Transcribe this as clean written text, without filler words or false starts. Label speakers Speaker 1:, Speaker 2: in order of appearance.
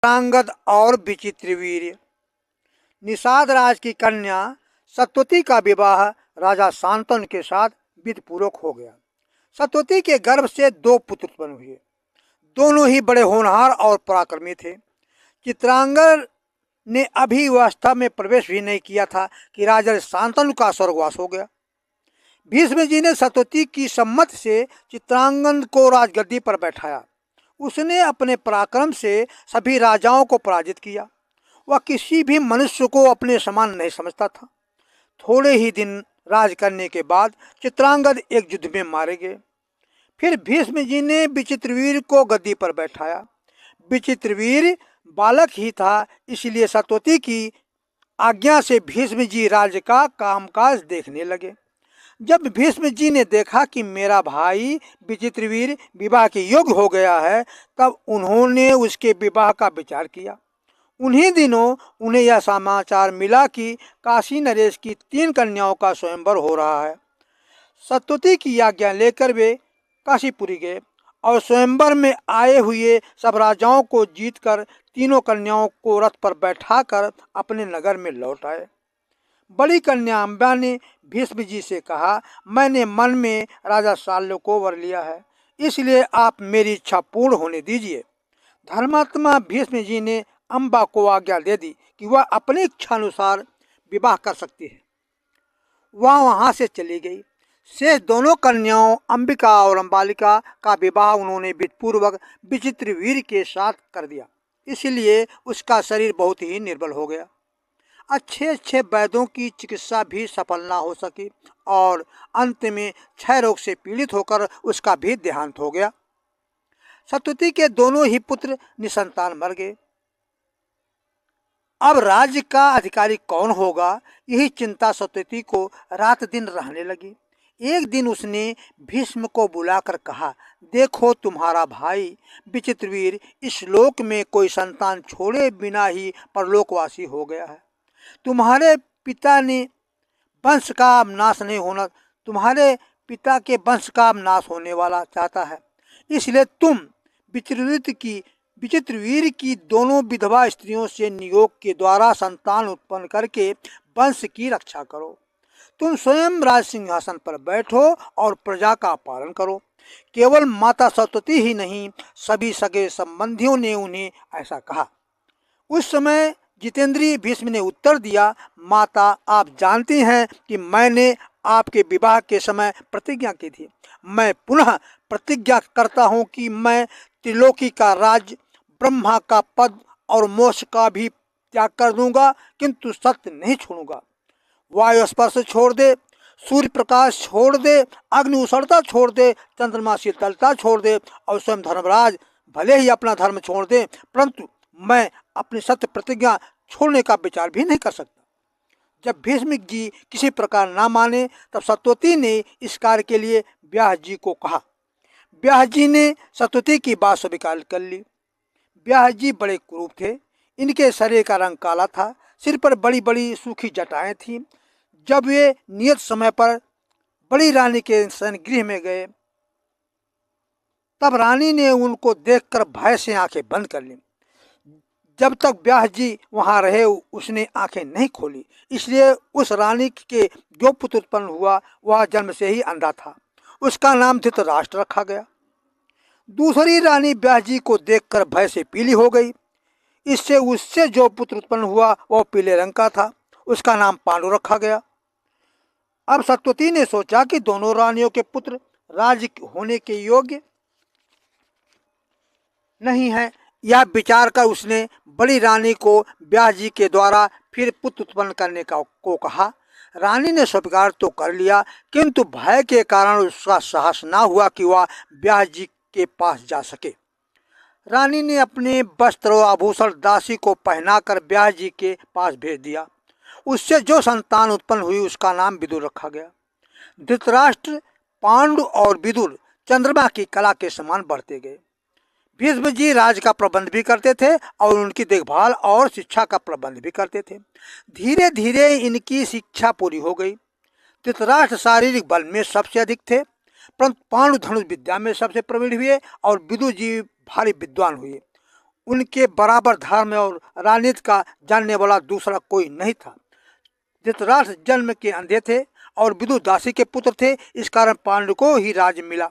Speaker 1: चित्रांगद और विचित्रवीर्य। निषाद राज की कन्या सत्यवती का विवाह राजा शांतनु के साथ विधिपूर्वक हो गया। सत्यवती के गर्भ से 2 पुत्र उत्पन्न हुए। दोनों ही बड़े होनहार और पराक्रमी थे। चित्रांगद ने अभी अवस्था में प्रवेश भी नहीं किया था कि राजा शांतनु का स्वर्गवास हो गया। भीष्म जी ने सत्यवती की सम्मति से चित्रांगद को राजगद्दी पर बैठाया। उसने अपने पराक्रम से सभी राजाओं को पराजित किया। वह किसी भी मनुष्य को अपने समान नहीं समझता था। थोड़े ही दिन राज करने के बाद चित्रांगद एक युद्ध में मारे गए। फिर भीष्म जी ने विचित्रवीर्य को गद्दी पर बैठाया। विचित्रवीर्य बालक ही था, इसलिए सत्यवती की आज्ञा से भीष्म जी राज्य का कामकाज देखने लगे। जब भीष्म जी ने देखा कि मेरा भाई विचित्रवीर्य विवाह के योग्य हो गया है, तब उन्होंने उसके विवाह का विचार किया। उन्हीं दिनों उन्हें यह समाचार मिला कि काशी नरेश की 3 कन्याओं का स्वयंवर हो रहा है। सत्यवती की आज्ञा लेकर वे काशीपुरी गए और स्वयंवर में आए हुए सब राजाओं को जीतकर तीनों कन्याओं को रथ पर बैठाकर अपने नगर में लौट आए। बड़ी कन्या अम्बा ने भीष्म जी से कहा, मैंने मन में राजा शाल्य को वर लिया है, इसलिए आप मेरी इच्छा पूर्ण होने दीजिए। धर्मात्मा भीष्म जी ने अम्बा को आज्ञा दे दी कि वह अपनी इच्छा अनुसार विवाह कर सकती है। वह वहां से चली गई। शेष दोनों कन्याओं अंबिका और अम्बालिका का विवाह उन्होंने विधिपूर्वक विचित्रवीर्य के साथ कर दिया, इसलिए उसका शरीर बहुत ही निर्बल हो गया। अच्छे वैद्यों की चिकित्सा भी सफल ना हो सकी और अंत में क्षय रोग से पीड़ित होकर उसका भी देहांत हो गया। सत्यवती के दोनों ही पुत्र निसंतान मर गए। अब राज्य का अधिकारी कौन होगा, यही चिंता सत्यवती को रात दिन रहने लगी। एक दिन उसने भीष्म को बुलाकर कहा, देखो तुम्हारा भाई विचित्रवीर्य इस लोक में कोई संतान छोड़े बिना ही परलोकवासी हो गया है। तुम्हारे पिता के वंश का नाश होने वाला चाहता है, इसलिए तुम विचित्रवीर्य की दोनों विधवा स्त्रियों से नियोग के द्वारा संतान उत्पन्न करके वंश की रक्षा करो। तुम स्वयं राज सिंहासन पर बैठो और प्रजा का पालन करो। केवल माता सत्यवती ही नहीं, सभी सगे संबंधियों ने उन्हें ऐसा कहा। उस समय जितेंद्रिय भीष्म ने उत्तर दिया, माता आप जानती हैं कि मैंने आपके विवाह के समय प्रतिज्ञा की थी। मैं पुनः प्रतिज्ञा करता हूँ कि मैं त्रिलोकी का राज्य, ब्रह्मा का पद और मोक्ष का भी त्याग कर दूंगा, किंतु सत्य नहीं छोड़ूंगा। वायु स्पर्श छोड़ दे, सूर्य प्रकाश छोड़ दे, अग्नि उसड़ता छोड़ दे, चंद्रमा शीतलता छोड़ दे और स्वयं धर्मराज भले ही अपना धर्म छोड़ दे, परंतु मैं अपनी सत्य प्रतिज्ञा छोड़ने का विचार भी नहीं कर सकता। जब भीष्म जी किसी प्रकार ना माने, तब सत्यवती ने इस कार्य के लिए व्यास जी को कहा। व्यास जी ने सत्यवती की बात स्वीकार कर ली। व्यास जी बड़े क्रूर थे। इनके शरीर का रंग काला था, सिर पर बड़ी बड़ी सूखी जटाएं थीं। जब वे नियत समय पर बड़ी रानी के शयनगृह में गए, तब रानी ने उनको देखकर भय से आंखें बंद कर ली। जब तक व्यास जी वहां रहे उसने आंखें नहीं खोली, इसलिए उस रानी के जो पुत्र उत्पन्न हुआ वह जन्म से ही अंधा था। उसका नाम धृतराष्ट्र रखा गया। दूसरी रानी व्यास जी को देखकर भय से पीली हो गई। इससे उससे जो पुत्र उत्पन्न हुआ वह पीले रंग का था। उसका नाम पांडु रखा गया। अब सत्यवती ने सोचा कि दोनों रानियों के पुत्र राज्य होने के योग्य नहीं है। यह विचार कर उसने बड़ी रानी को व्यास जी के द्वारा फिर पुत्र उत्पन्न करने को कहा। रानी ने स्वीकार तो कर लिया, किंतु भय के कारण उसका साहस ना हुआ कि वह व्यास जी के पास जा सके। रानी ने अपने वस्त्र और आभूषण दासी को पहनाकर व्यास जी के पास भेज दिया। उससे जो संतान उत्पन्न हुई उसका नाम विदुर रखा गया। धृतराष्ट्र, पांडु और विदुर चंद्रमा की कला के समान बढ़ते गए। भीष्म जी राज का प्रबंध भी करते थे और उनकी देखभाल और शिक्षा का प्रबंध भी करते थे। धीरे धीरे इनकी शिक्षा पूरी हो गई। धृतराष्ट्र शारीरिक बल में सबसे अधिक थे, परंतु पांडु धनुष विद्या में सबसे प्रवीण हुए और विदुर जी भारी विद्वान हुए। उनके बराबर धर्म और राजनीति का जानने वाला दूसरा कोई नहीं था। धृतराष्ट्र जन्म के अंधे थे और विदुर दासी के पुत्र थे, इस कारण पांडु को ही राज्य मिला।